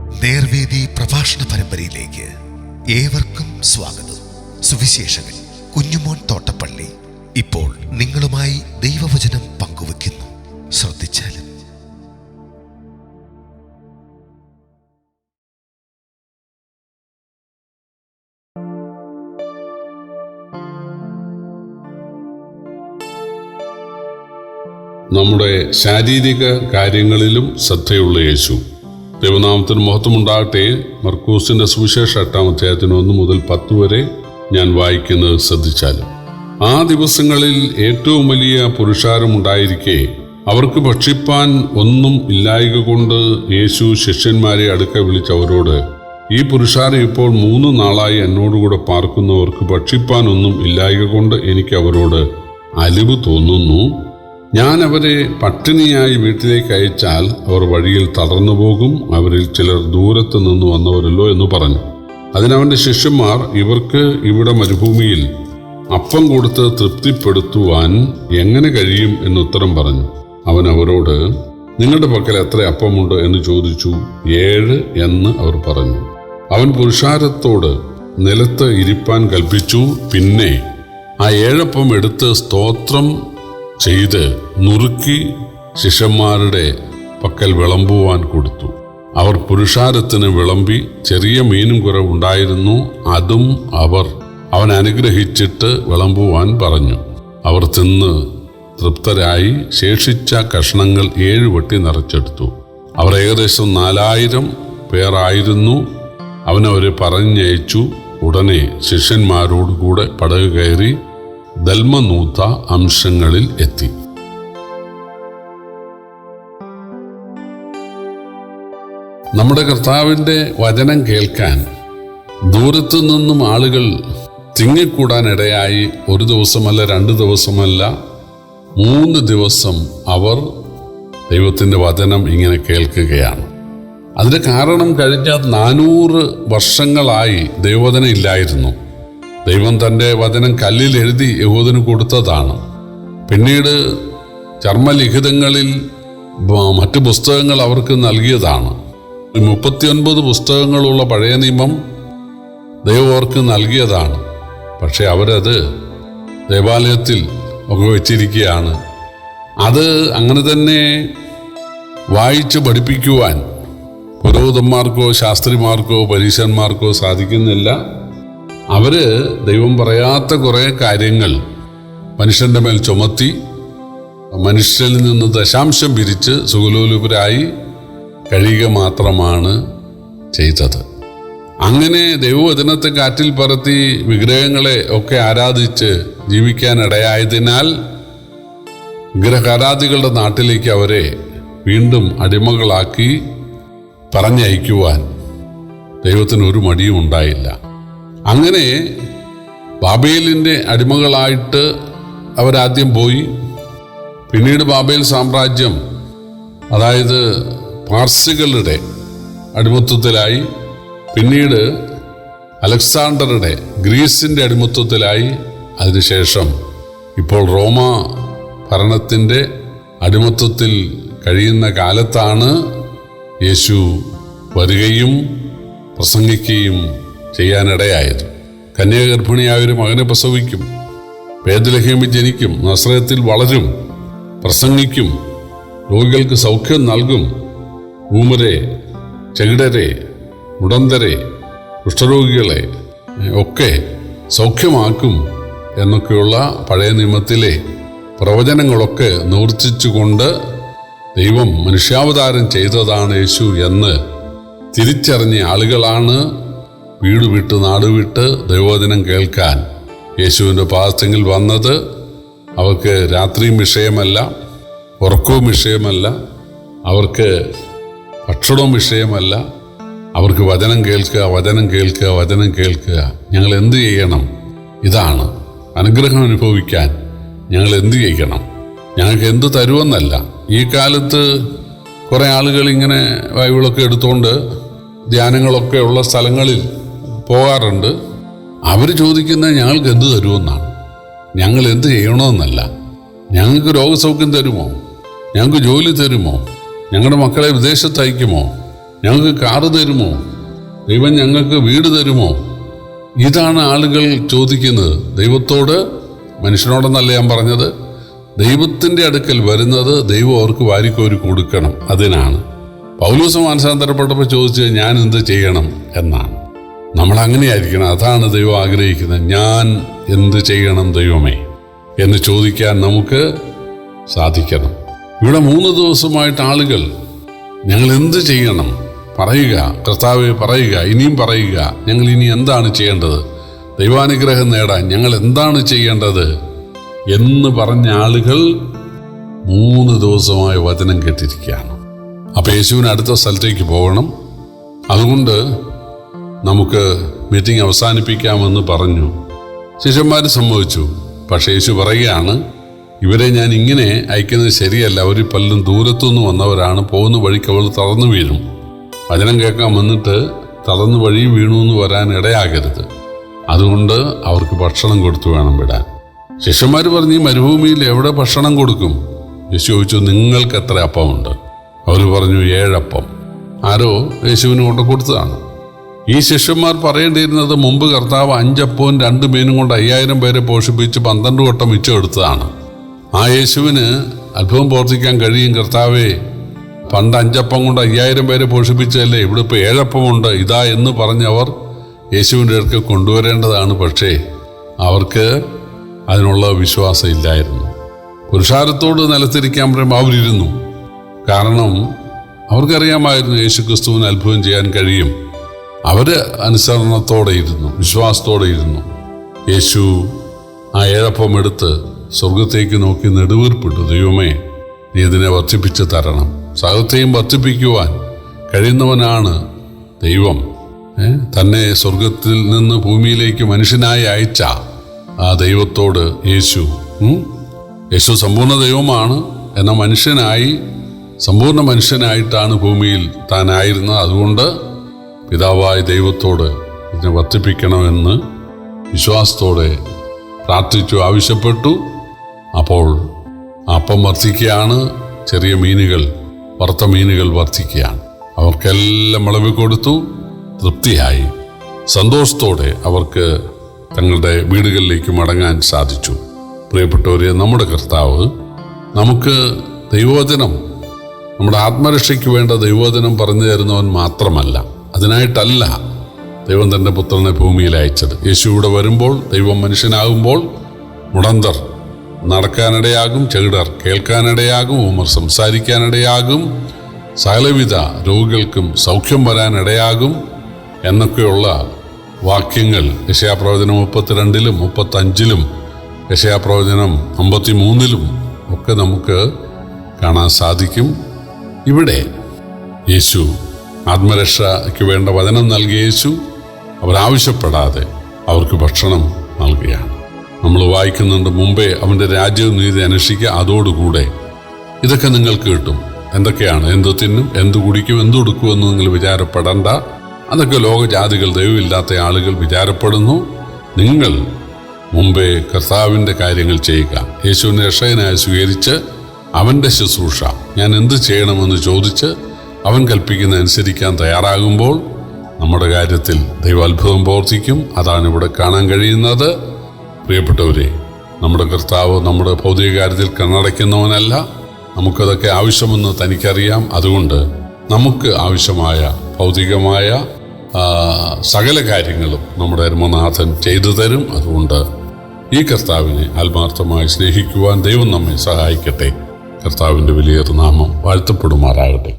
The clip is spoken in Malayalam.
നേർവേദി പ്രഭാഷണ പരമ്പരയിലേക്ക് ഏവർക്കും സ്വാഗതം. സുവിശേഷകൻ കുഞ്ഞുമോൻ തോട്ടപ്പള്ളി ഇപ്പോൾ നിങ്ങളുമായി ദൈവവചനം പങ്കുവെക്കുന്നു. ശ്രദ്ധിച്ചാലും. നമ്മുടെ ശാരീരിക കാര്യങ്ങളിലും ശ്രദ്ധയുള്ള യേശു. ദൈവനാമത്തിന് മഹത്വമുണ്ടാകട്ടെ. മർക്കോസിന്റെ സുവിശേഷം 8-ാം അധ്യായത്തിന് 1 മുതൽ 10 വരെ ഞാൻ വായിക്കുന്നത് ശ്രദ്ധിച്ചാലും. ആ ദിവസങ്ങളിൽ ഏറ്റവും വലിയ പുരുഷാരം ഉണ്ടായിരിക്കെ അവർക്ക് ഭക്ഷിപ്പാൻ ഒന്നും ഇല്ലായ്ക കൊണ്ട് യേശു ശിഷ്യന്മാരെ അടുക്ക വിളിച്ച് അവരോട്, ഈ പുരുഷാരം ഇപ്പോൾ 3 നാളായി എന്നോടുകൂടെ പാർക്കുന്നവർക്ക് ഭക്ഷിപ്പാൻ ഒന്നും ഇല്ലായ്ക കൊണ്ട് എനിക്ക് അവരോട് അലിവ് തോന്നുന്നു. ഞാൻ അവരെ പട്ടിണിയായി വീട്ടിലേക്ക് അയച്ചാൽ അവർ വഴിയിൽ തളർന്നു പോകും. അവരിൽ ചിലർ ദൂരത്ത് നിന്ന് വന്നവരല്ലോ എന്ന് പറഞ്ഞു. അതിനവന്റെ ശിഷ്യന്മാർ, ഇവർക്ക് ഇവിടെ മരുഭൂമിയിൽ അപ്പം കൊടുത്ത് തൃപ്തിപ്പെടുത്തുവാൻ എങ്ങനെ കഴിയും എന്നുത്തരം പറഞ്ഞു. അവൻ അവരോട്, നിങ്ങളുടെ പക്കൽ എത്ര അപ്പമുണ്ട് എന്ന് ചോദിച്ചു. 7 എന്ന് അവർ പറഞ്ഞു. അവൻ പുരുഷാരത്തോട് നിലത്ത് ഇരിപ്പാൻ കൽപ്പിച്ചു. പിന്നെ ആ 7 അപ്പം എടുത്ത് സ്തോത്രം ചെയ്ത് നുറുക്കി ശിഷ്യന്മാരുടെ പക്കൽ വിളമ്പുവാൻ കൊടുത്തു. അവർ പുരുഷാരത്തിന് വിളമ്പി. ചെറിയ മീനും കുറവുണ്ടായിരുന്നു, അതും അവൻ അനുഗ്രഹിച്ചിട്ട് വിളമ്പുവാൻ പറഞ്ഞു. അവർ തിന്ന് തൃപ്തരായി. ശേഷിച്ച കഷ്ണങ്ങൾ 7 വട്ടി നിറച്ചെടുത്തു. അവർ ഏകദേശം 4000 പേരായിരുന്നു. അവനവരെ പറഞ്ഞയച്ചു. ഉടനെ ശിഷ്യന്മാരോടുകൂടെ പടക് കയറി ദൽമനൂഥ അംശങ്ങളിൽ എത്തി. നമ്മുടെ കർത്താവിൻ്റെ വചനം കേൾക്കാൻ ദൂരത്തു നിന്നും ആളുകൾ തിങ്ങിക്കൂടാനിടയായി. 1 ദിവസമല്ല, 2 ദിവസമല്ല, 3 ദിവസം അവർ ദൈവത്തിൻ്റെ വചനം ഇങ്ങനെ കേൾക്കുകയാണ്. അതിന് കാരണം കഴിഞ്ഞ 400 വർഷങ്ങളായി ദൈവവചനം ഇല്ലായിരുന്നു. ദൈവം തൻ്റെ വചനം കല്ലിൽ എഴുതി യഹൂദന് കൊടുത്തതാണ്. പിന്നീട് ചർമ്മലിഖിതങ്ങളിൽ മറ്റ് പുസ്തകങ്ങൾ അവർക്ക് നൽകിയതാണ്. 39 പുസ്തകങ്ങളുള്ള പഴയ നിയമം ദൈവം അവർക്ക് നൽകിയതാണ്. പക്ഷെ അവരത് ദേവാലയത്തിൽ ഒക്കെ വെച്ചിരിക്കുകയാണ്. അത് അങ്ങനെ തന്നെ വായിച്ച് പഠിപ്പിക്കുവാൻ പുരോഹിതന്മാർക്കോ ശാസ്ത്രിമാർക്കോ പരീശന്മാർക്കോ സാധിക്കുന്നില്ല. അവര് ദൈവം പറയാത്ത കുറേ കാര്യങ്ങൾ മനുഷ്യന്റെ മേൽ ചുമത്തി മനുഷ്യനിൽ നിന്ന് ദശാംശം പിരിച്ച് സുഖലോലുപരായി കഴിയുക മാത്രമാണ് ചെയ്തത്. അങ്ങനെ ദൈവവചനത്തെ കാറ്റിൽ പറത്തി വിഗ്രഹങ്ങളെ ഒക്കെ ആരാധിച്ച് ജീവിക്കാനിടയായതിനാൽ വിഗ്രഹാരാധികളുടെ നാട്ടിലേക്ക് അവരെ വീണ്ടും അടിമകളാക്കി പറഞ്ഞയക്കുവാൻ ദൈവത്തിന് ഒരു മടിയും ഉണ്ടായില്ല. അങ്ങനെ ബാബേലിൻ്റെ അടിമകളായിട്ട് അവരാദ്യം പോയി. പിന്നീട് ബാബേൽ സാമ്രാജ്യം, അതായത് പാർസികളുടെ അടിമത്വത്തിലായി. പിന്നീട് അലക്സാണ്ടറുടെ ഗ്രീസിൻ്റെ അടിമത്വത്തിലായി. അതിനുശേഷം ഇപ്പോൾ റോമ ഭരണത്തിൻ്റെ അടിമത്വത്തിൽ കഴിയുന്ന കാലത്താണ് യേശു വരികയും പ്രസംഗിക്കുകയും ചെയ്യാനിടയായത്. കന്യാഗർഭിണിയായ ഒരു മകനെ പ്രസവിക്കും, ബേത്ലഹേമിൽ ജനിക്കും, നസ്രയത്തിൽ വളരും, പ്രസംഗിക്കും, രോഗികൾക്ക് സൗഖ്യം നൽകും, ഊമരെ, ചെകിടരെ, മുടന്തരെ, കുഷ്ഠരോഗികളെ ഒക്കെ സൗഖ്യമാക്കും എന്നൊക്കെയുള്ള പഴയ നിയമത്തിലെ പ്രവചനങ്ങളൊക്കെ നിവർത്തിച്ചുകൊണ്ട് ദൈവം മനുഷ്യാവതാരം ചെയ്തതാണ് യേശു എന്ന് തിരിച്ചറിഞ്ഞ ആളുകളാണ് വീട് വിട്ട് നാടുവിട്ട് ദൈവവചനം കേൾക്കാൻ യേശുവിൻ്റെ പാദത്തിൽ വന്നത്. അവർക്ക് രാത്രിയും വിഷയമല്ല, ഉറക്കവും വിഷയമല്ല, അവർക്ക് ഭക്ഷണവും വിഷയമല്ല. അവർക്ക് വചനം കേൾക്കുക, വചനം കേൾക്കുക, വചനം കേൾക്കുക. ഞങ്ങൾ എന്ത് ചെയ്യണം? ഇതാണ് അനുഗ്രഹം അനുഭവിക്കാൻ ഞങ്ങൾ എന്ത് ചെയ്യണം? ഞങ്ങൾക്ക് എന്ത് തരുമെന്നല്ല. ഈ കാലത്ത് കുറേ ആളുകൾ ഇങ്ങനെ ബൈബിളൊക്കെ എടുത്തുകൊണ്ട് ധ്യാനങ്ങളൊക്കെ ഉള്ള സ്ഥലങ്ങളിൽ പോകാറുണ്ട്. അവർ ചോദിക്കുന്നത് ഞങ്ങൾക്ക് എന്ത് തരുമെന്നാണ്. ഞങ്ങൾ എന്ത് ചെയ്യണമെന്നല്ല. ഞങ്ങൾക്ക് രോഗസൗഖ്യം തരുമോ? ഞങ്ങൾക്ക് ജോലി തരുമോ? ഞങ്ങളുടെ മക്കളെ വിദേശത്ത് അയക്കുമോ? ഞങ്ങൾക്ക് കാറ് തരുമോ? ദൈവം ഞങ്ങൾക്ക് വീട് തരുമോ? ഇതാണ് ആളുകൾ ചോദിക്കുന്നത് ദൈവത്തോട്. മനുഷ്യനോടെന്നല്ല ഞാൻ പറഞ്ഞത്. ദൈവത്തിൻ്റെ അടുക്കൽ വരുന്നത് ദൈവം അവർക്ക് വാരിക്കോരി കൊടുക്കണം. അതിനാണ് പൗലോസ് മാനസാന്തരപ്പെട്ടപ്പോൾ ചോദിച്ചത് ഞാൻ എന്ത് ചെയ്യണം എന്നാണ്. നമ്മൾ അങ്ങനെയായിരിക്കണം. അതാണ് ദൈവം ആഗ്രഹിക്കുന്നത്. ഞാൻ എന്ത് ചെയ്യണം ദൈവമേ എന്ന് ചോദിക്കാൻ നമുക്ക് സാധിക്കണം. ഇവിടെ 3 ദിവസമായിട്ട് ആളുകൾ ഞങ്ങൾ എന്ത് ചെയ്യണം പറയുക, കർത്താവെ പറയുക, ഇനിയും പറയുക, ഞങ്ങൾ ഇനി എന്താണ് ചെയ്യേണ്ടത്, ദൈവാനുഗ്രഹം നേടാൻ ഞങ്ങൾ എന്താണ് ചെയ്യേണ്ടത് എന്ന് പറഞ്ഞ ആളുകൾ 3 ദിവസമായി വചനം കേട്ടിരിക്കുകയാണ്. അപ്പം യേശുവിന് അടുത്ത സ്ഥലത്തേക്ക് പോകണം. അതുകൊണ്ട് നമുക്ക് മീറ്റിംഗ് അവസാനിപ്പിക്കാമെന്ന് പറഞ്ഞു. ശിഷ്യന്മാർ സമ്മതിച്ചു. പക്ഷേ യേശു പറയുകയാണ്, ഇവരെ ഞാൻ ഇങ്ങനെ അയക്കുന്നത് ശരിയല്ല. അവർ പലരും ദൂരത്തുനിന്ന് വന്നവരാണ്. പോകുന്ന വഴിക്ക് അവൾ തളർന്നു വീഴും. വചനം കേൾക്കാൻ വന്നിട്ട് തളർന്നു വഴി വീണു എന്ന് വരാൻ ഇടയാകരുത്. അതുകൊണ്ട് അവർക്ക് ഭക്ഷണം കൊടുത്തു വേണം വിടാൻ. ശിഷ്യന്മാർ പറഞ്ഞു, ഈ മരുഭൂമിയിൽ എവിടെ ഭക്ഷണം കൊടുക്കും? യേശു ചോദിച്ചു, നിങ്ങൾക്ക് എത്ര അപ്പമുണ്ട്? അവർ പറഞ്ഞു, 7 അപ്പം. ആരോ യേശുവിന് കൊണ്ട് കൊടുത്തതാണ്. ഈ ശിഷ്യന്മാർ പറയേണ്ടിയിരുന്നത് മുമ്പ് കർത്താവ് 5 അപ്പവും 2 മീനും കൊണ്ട് 5000 പേരെ പോഷിപ്പിച്ച് 12 വട്ടം മിച്ചം എടുത്തതാണ്. ആ യേശുവിന് അത്ഭുതം പ്രവർത്തിക്കാൻ കഴിയും. കർത്താവേ, പണ്ട് 5 അപ്പം കൊണ്ട് 5000 പേരെ പോഷിപ്പിച്ചതല്ലേ, ഇവിടെ ഇപ്പോൾ 7 അപ്പമുണ്ട് ഇതാ എന്ന് പറഞ്ഞവർ യേശുവിൻ്റെ അടുക്കൽ കൊണ്ടുവരേണ്ടതാണ്. പക്ഷേ അവർക്ക് അതിനുള്ള വിശ്വാസം ഇല്ലായിരുന്നു. പുരുഷാരത്തോട് നിലത്തിരിക്കാൻ പറയുമ്പോൾ അവരിരുന്നു. കാരണം അവർക്കറിയാമായിരുന്നു യേശു ക്രിസ്തുവിന് അത്ഭുതം ചെയ്യാൻ കഴിയും. അവർ അനുസരണത്തോടെ ഇരുന്നു, വിശ്വാസത്തോടെ ഇരുന്നു. യേശു ആ 7 അപ്പം എടുത്ത് സ്വർഗത്തേക്ക് നോക്കി നെടുവീർപ്പിട്ടു. ദൈവമേ, നീ ഇതിനെ വർദ്ധിപ്പിച്ച് തരണം. സകലത്തെയും വർദ്ധിപ്പിക്കുവാൻ കഴിയുന്നവനാണ് ദൈവം. തന്നെ സ്വർഗത്തിൽ നിന്ന് ഭൂമിയിലേക്ക് മനുഷ്യനായി അയച്ച ആ ദൈവത്തോട് യേശു സമ്പൂർണ്ണ ദൈവമാണ്. എന്നാൽ മനുഷ്യനായി, സമ്പൂർണ്ണ മനുഷ്യനായിട്ടാണ് ഭൂമിയിൽ താനായിരുന്നത്. അതുകൊണ്ട് പിതാവായ ദൈവത്തോട് ഇതിനെ വർദ്ധിപ്പിക്കണമെന്ന് വിശ്വാസത്തോടെ പ്രാർത്ഥിച്ചു, ആവശ്യപ്പെട്ടു. അപ്പോൾ അപ്പം വർദ്ധിക്കുകയാണ്. ചെറിയ മീനുകൾ, വറുത്ത മീനുകൾ വർദ്ധിക്കുകയാണ്. അവർക്കെല്ലാം വിളവ് കൊടുത്തു. തൃപ്തിയായി. സന്തോഷത്തോടെ അവർക്ക് തങ്ങളുടെ വീടുകളിലേക്ക് മടങ്ങാൻ സാധിച്ചു. പ്രിയപ്പെട്ടവരെ, നമ്മുടെ കർത്താവ് നമുക്ക് ദൈവവചനം, നമ്മുടെ ആത്മരക്ഷയ്ക്ക് വേണ്ട ദൈവവചനം പറഞ്ഞു തരുന്നവൻ മാത്രമല്ല. അതിനായിട്ടല്ല ദൈവം തൻ്റെ പുത്രനെ ഭൂമിയിൽ അയച്ചത്. യേശു ഇവിടെ വരുമ്പോൾ, ദൈവം മനുഷ്യനാകുമ്പോൾ, മുടന്തർ നടക്കാനിടയാകും, ചെകിടർ കേൾക്കാനിടയാകും, ഊമർ സംസാരിക്കാനിടയാകും, സകലവിധ രോഗികൾക്കും സൗഖ്യം വരാനിടയാകും എന്നൊക്കെയുള്ള വാക്യങ്ങൾ യെശയ്യാപ്രവചനം 32-ലും 35-ലും യെശയ്യാപ്രവചനം 53-ലും ഒക്കെ നമുക്ക് കാണാൻ സാധിക്കും. ഇവിടെ യേശു ആത്മരക്ഷയ്ക്ക് വേണ്ട വചനം നൽകിയ യേശു അവരാവശ്യപ്പെടാതെ അവർക്ക് ഭക്ഷണം നൽകുകയാണ്. നമ്മൾ വായിക്കുന്നുണ്ട്, മുമ്പേ അവൻ്റെ രാജ്യവും നീതി അന്വേഷിക്കുക, അതോടുകൂടെ ഇതൊക്കെ നിങ്ങൾക്ക് കിട്ടും. എന്തൊക്കെയാണ്? എന്ത് തിന്നും, എന്ത് കുടിക്കും, എന്ത് കൊടുക്കുമെന്ന് നിങ്ങൾ വിചാരപ്പെടണ്ട. അതൊക്കെ ലോകജാതികൾ, ദൈവമില്ലാത്ത ആളുകൾ വിചാരപ്പെടുന്നു. നിങ്ങൾ മുമ്പേ കർത്താവിൻ്റെ കാര്യങ്ങൾ ചെയ്യുക. യേശുവിനെ രക്ഷകനായി സ്വീകരിച്ച് അവൻ്റെ ശുശ്രൂഷ ഞാൻ എന്ത് ചെയ്യണമെന്ന് ചോദിച്ച് അവൻ കൽപ്പിക്കുന്ന അനുസരിക്കാൻ തയ്യാറാകുമ്പോൾ നമ്മുടെ കാര്യത്തിൽ ദൈവ അത്ഭുതം പ്രവർത്തിക്കും. അതാണ് ഇവിടെ കാണാൻ കഴിയുന്നത്. പ്രിയപ്പെട്ടവരെ, നമ്മുടെ കർത്താവ് നമ്മുടെ ഭൗതിക കാര്യത്തിൽ കണ്ണടയ്ക്കുന്നവനല്ല. നമുക്കതൊക്കെ ആവശ്യമെന്ന് തനിക്കറിയാം. അതുകൊണ്ട് നമുക്ക് ആവശ്യമായ ഭൗതികമായ സകല കാര്യങ്ങളും നമ്മുടെ ധർമ്മനാഥൻ ചെയ്തു തരും. അതുകൊണ്ട് ഈ കർത്താവിനെ ആത്മാർത്ഥമായി സ്നേഹിക്കുവാൻ ദൈവം നമ്മെ സഹായിക്കട്ടെ. കർത്താവിൻ്റെ വലിയ നാമം വാഴ്ത്തപ്പെടുമാറാകട്ടെ.